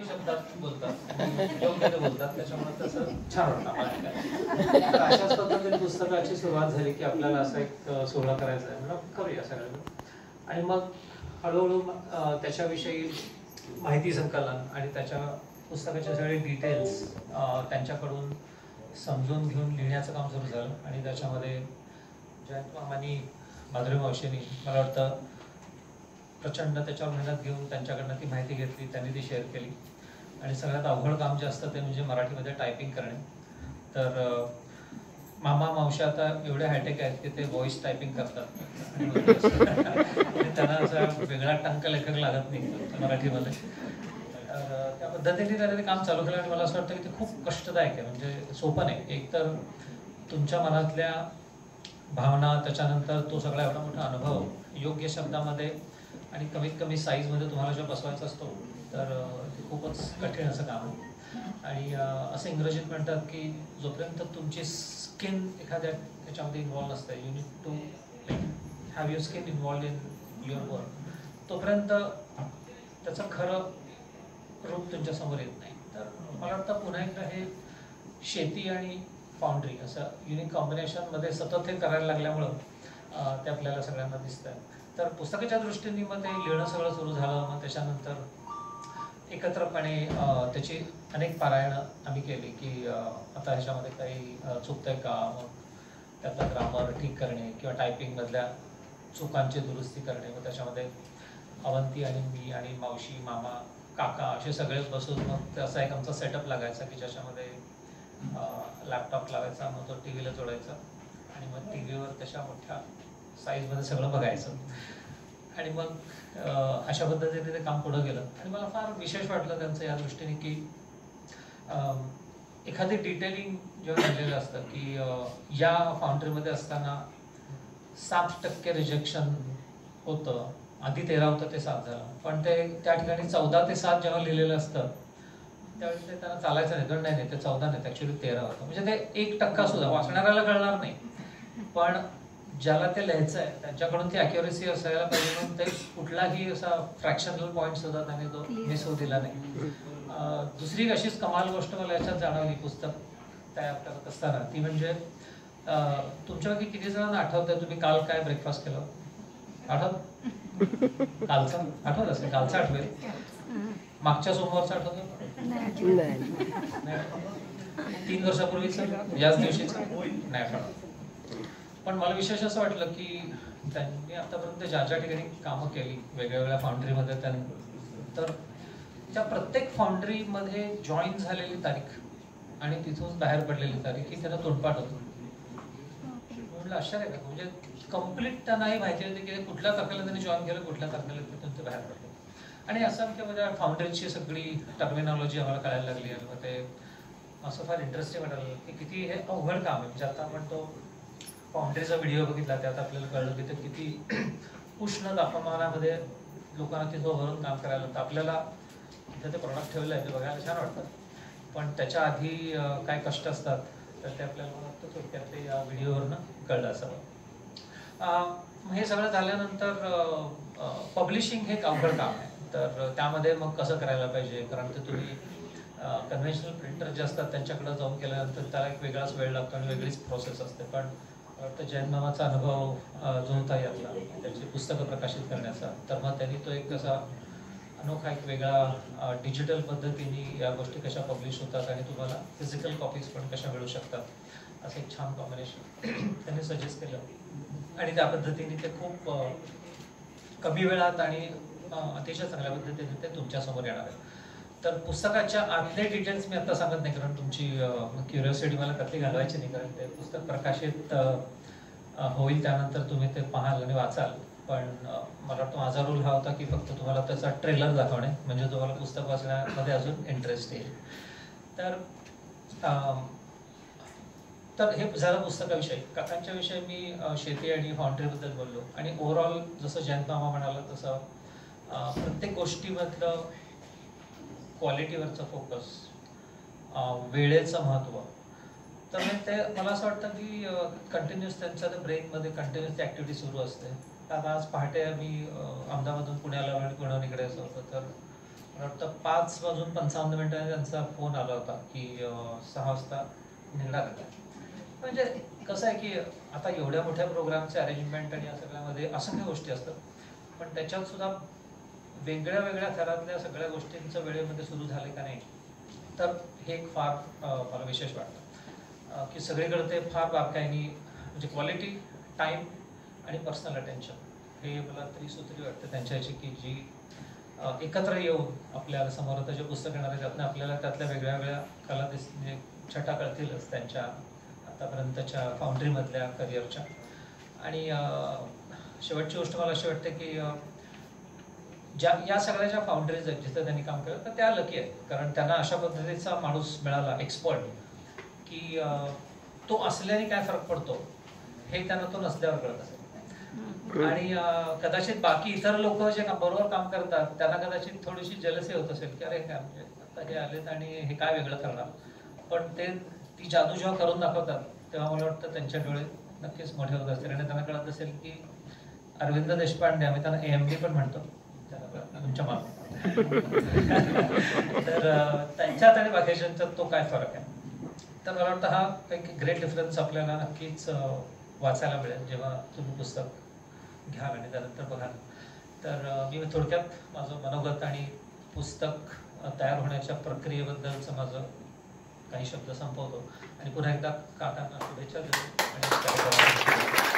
शब्दात बोलतात, योग्य ते बोलतात, त्याच्यामुळे तसं छान वाटतं आम्हाला. तर अशाच पद्धतीने पुस्तकाची सुरुवात झाली की आपल्याला असा एक सोहळा करायचा आहे, म्हणून करूया सगळ्यांना. आणि मग हळूहळू त्याच्याविषयी माहिती संकलन आणि त्याच्या पुस्तकाचे सगळे डिटेल्स त्यांच्याकडून समजून घेऊन लिहिण्याचं काम सुरू झालं. आणि त्याच्यामध्ये जयंत मामांनी, माधुरी मावशींनी मला वाटतं प्रचंड त्याच्यावर मेहनत घेऊन त्यांच्याकडनं ती माहिती घेतली, त्यांनी ती शेअर केली. आणि सगळ्यात अवघड काम जे असतं ते म्हणजे मराठीमध्ये टायपिंग करणे. तर मामा मावशी आता एवढे हायटेक आहेत की ते व्हॉइस टायपिंग करतात आणि त्यांना असा वेगळा टंक लेखक लागत नाही मराठीमध्ये. तर त्या पद्धतीने त्याने ते काम चालू केलं आणि मला असं वाटतं की ते खूप कष्टदायक आहे, म्हणजे सोपं नाही. एक तर तुमच्या मनातल्या भावना, त्याच्यानंतर तो सगळा एवढा मोठा अनुभव योग्य शब्दामध्ये आणि कमीत कमी साईजमध्ये तुम्हाला जो बसवायचा असतो, तर ते खूपच कठीण असं काम आहे. आणि असं इंग्रजीत म्हणतात की जोपर्यंत तुमची स्किन एखाद्या त्याच्यामध्ये इन्व्हॉल्व असते, you need to have your skin involve in your work, तोपर्यंत त्याचं खरं रूप तुमच्यासमोर येत नाही. तर मला वाटतं पुन्हा एकदा हे शेती आणि फाउंड्री असं युनिक कॉम्बिनेशनमध्ये सतत हे करायला लागल्यामुळं ते आपल्याला सगळ्यांना दिसतं. तर पुस्तकाच्या दृष्टीने मग ते लिहिणं सगळं सुरू झालं. मग त्याच्यानंतर एकत्रपणे त्याची अनेक पारायणं आम्ही केली की आता ह्याच्यामध्ये काही चुकतंय का, मग त्यातला ग्रामर ठीक करणे किंवा टायपिंगमधल्या चुकांची दुरुस्ती करणे. मग त्याच्यामध्ये अवंती आणि मी आणि मावशी, मामा, काका असे सगळे बसून मग असा एक आमचा सेटअप लागायचा की ज्याच्यामध्ये लॅपटॉप लावायचा, मग तो टी व्हीला जोडायचा आणि मग टी व्हीवर त्याच्या मोठ्या साईजमध्ये सगळं बघायचं. आणि मग अशा पद्धतीने ते काम पुढं गेलं. आणि मला फार विशेष वाटलं त्यांचं या दृष्टीने की एखादी डिटेलिंग जेव्हा झालेलं असतं की या फाउंड्रीमध्ये असताना 7% रिजेक्शन होतं, आधी 13 होतं ते 7 झालं, पण ते त्या ठिकाणी 14 ते 7 जेव्हा लिहिलेलं असतं त्यावेळी ते त्यांना चालायचं नाही. गण नाही, ते 14 नाही, ॲक्च्युली 13 होतं. म्हणजे ते 1% सुद्धा वाचणाऱ्याला कळणार नाही, पण ज्याला ते लिहायचं आहे त्यांच्याकडून ती ॲक्युरेसी असायला पाहिजे. म्हणून ते कुठलाही असा फ्रॅक्शनल पॉईंट सुद्धा त्यांनी तो मिस होऊ दिला नाही. दुसरी अशीच कमाल गोष्ट मला याच्यात जाणवली पुस्तक तयार करत असताना, ती म्हणजे तुमच्यापैकी किती जणांना आठवतंय तुम्ही काल काय ब्रेकफास्ट केलं? कालचा आठवत असेल? कालचा आठवेल, मागच्या सोमवारचा आठवतो? 3 वर्षापूर्वीचं, याच दिवशीचं नाही आठवत. पण मला विशेष असं वाटलं की त्यांनी आतापर्यंत ज्या ज्या ठिकाणी कामं केली वेगवेगळ्या फाउंड्रीमध्ये, तर त्या प्रत्येक फाउंड्रीमध्ये जॉईन झालेली तारीख आणि तिथून बाहेर पडलेली तारीख ही त्यांना तोंडपाठ होती. म्हटलं आश्चर्य का, म्हणजे कम्प्लीट त्यांनाही माहिती होती की कुठल्या तारखेला त्यांनी जॉईन केलं, कुठल्या तारखेला तिथून ते बाहेर पडले. आणि असंख्य म्हणजे फाउंड्रीची सगळी टर्मिनॉलॉजी आम्हाला कळायला लागली. आणि मग ते असं फार इंटरेस्टिंग वाटायला की किती हे अवघड काम आहे. म्हणजे आता आपण तो फाउंड्रीचा व्हिडिओ बघितला, त्यात आपल्याला कळलं की ते किती उष्ण तापमानामध्ये लोकांना तिथं भरून काम करायला लागतं. आपल्याला तिथं ते प्रोडक्ट ठेवलं आहे ते बघायला छान वाटतं, पण त्याच्या आधी काय कष्ट असतात तर ते आपल्याला मला वाटतं थोडक्यात ते या व्हिडिओवरनं कळलं असावं. हे सगळं झाल्यानंतर पब्लिशिंग हे एक अवघड काम आहे. तर त्यामध्ये मग कसं करायला पाहिजे, कारण ते तुम्ही कन्व्हेन्शनल प्रिंटर जे असतात त्यांच्याकडे जाऊन केल्यानंतर त्याला एक वेगळाच वेळ लागतो आणि वेगळीच प्रोसेस असते. पण जयंत मामाचा अनुभव जो होता यातला त्याची पुस्तकं प्रकाशित करण्याचा, तर मग त्यांनी तो एक असा अनोखा एक वेगळा डिजिटल पद्धतीने या गोष्टी कशा पब्लिश होतात आणि तुम्हाला फिजिकल कॉपीज पण कशा मिळू शकतात असं एक छान कॉम्बिनेशन त्यांनी सजेस्ट केलं. आणि त्या पद्धतीने ते खूप कमी वेळात आणि अतिशय चांगल्या पद्धतीने ते तुमच्यासमोर येणार आहे. तर पुस्तकाच्या आतले डिटेल्स मी आता सांगत नाही, कारण तुमची क्युरिओसिटी मला त्यातली घालवायची नाही, कारण ते पुस्तक प्रकाशित होईल त्यानंतर तुम्ही ते पाहाल आणि वाचाल. पण मला वाटतं माझा रोल हा होता की फक्त तुम्हाला त्याचा ट्रेलर दाखवणे, म्हणजे तुम्हाला पुस्तक वाचण्यामध्ये अजून इंटरेस्ट येईल. तर हे झालं पुस्तकाविषयी. काकांच्या विषयी मी शेती आणि फाउंड्रीबद्दल बोललो. आणि ओव्हरऑल जसं जयंत मामा म्हणाला तसं प्रत्येक गोष्टीमधलं क्वालिटीवरचं फोकस, वेळेचं महत्त्व, तर ते मला असं वाटतं की कंटिन्युअस त्यांच्या ब्रेनमध्ये कंटिन्युअस ॲक्टिव्हिटी सुरू असते. आता आज पहाटे मी अहमदाबादमधून पुण्याला आणि पुण्याहून इकडे असं होतं, तर मला वाटतं 5:55 त्यांचा फोन आला होता की 6 वाजता निघणार आहे. म्हणजे कसं आहे की आता एवढ्या मोठ्या प्रोग्रामचे अरेंजमेंट आणि या सगळ्यामध्ये असंख्य गोष्टी असतात, पण त्याच्यात सुद्धा वेगळ्या वेगळ्या थरातल्या सगळ्या गोष्टींचं वेळेमध्ये सुरू झाले का नाही, तर हे एक फार मला विशेष वाटतं की सगळीकडे ते फार बारकाईने म्हणजे क्वालिटी टाईम आणि पर्सनल अटेन्शन हे मला त्रिसूत्री वाटतं त्यांच्याची, की जी एकत्र येऊन आपल्याला समोर आता जे पुस्तक येणार आहे त्यातनं आपल्याला त्यातल्या वेगळ्या वेगळ्या कला म्हणजे छटा कळतीलच त्यांच्या आतापर्यंतच्या फाउंड्रीमधल्या करिअरच्या. आणि शेवटची गोष्ट मला अशी वाटते की या सगळ्या ज्या फाउंड्रीज आहेत जिथे त्यांनी काम केलं तर त्या लकी आहेत, कारण त्यांना अशा पद्धतीचा माणूस मिळाला एक्सपर्ट की तो असल्याने काय फरक पडतो हे त्यांना तो नसल्यावर कळत असेल. आणि कदाचित बाकी इतर लोक जे बरोबर काम करतात त्यांना कदाचित थोडीशी जलसी होत असेल की अरे काय म्हणजे आता हे आलेत आणि हे काय वेगळं करणार, पण ते ती जादू जेव्हा करून दाखवतात तेव्हा मला वाटतं त्यांच्या डोळे नक्कीच मोठे होत असतील आणि त्यांना कळत असेल की अरविंद देशपांडे, आम्ही त्यांना AMD पण म्हणतो तुमच्या मागे, तर त्यांच्यात आणि बाकीच्यांच्यात तो काय फरक आहे. तर मला वाटतं हा एक ग्रेट डिफरन्स आपल्याला नक्कीच वाचायला मिळेल जेव्हा तुम्ही पुस्तक घ्याल आणि त्यानंतर बघाल. तर मी थोडक्यात माझं मनोगत आणि पुस्तक तयार होण्याच्या प्रक्रियेबद्दलचं माझं काही शब्द संपवतो आणि पुन्हा एकदा काकांना शुभेच्छा देतो. आणि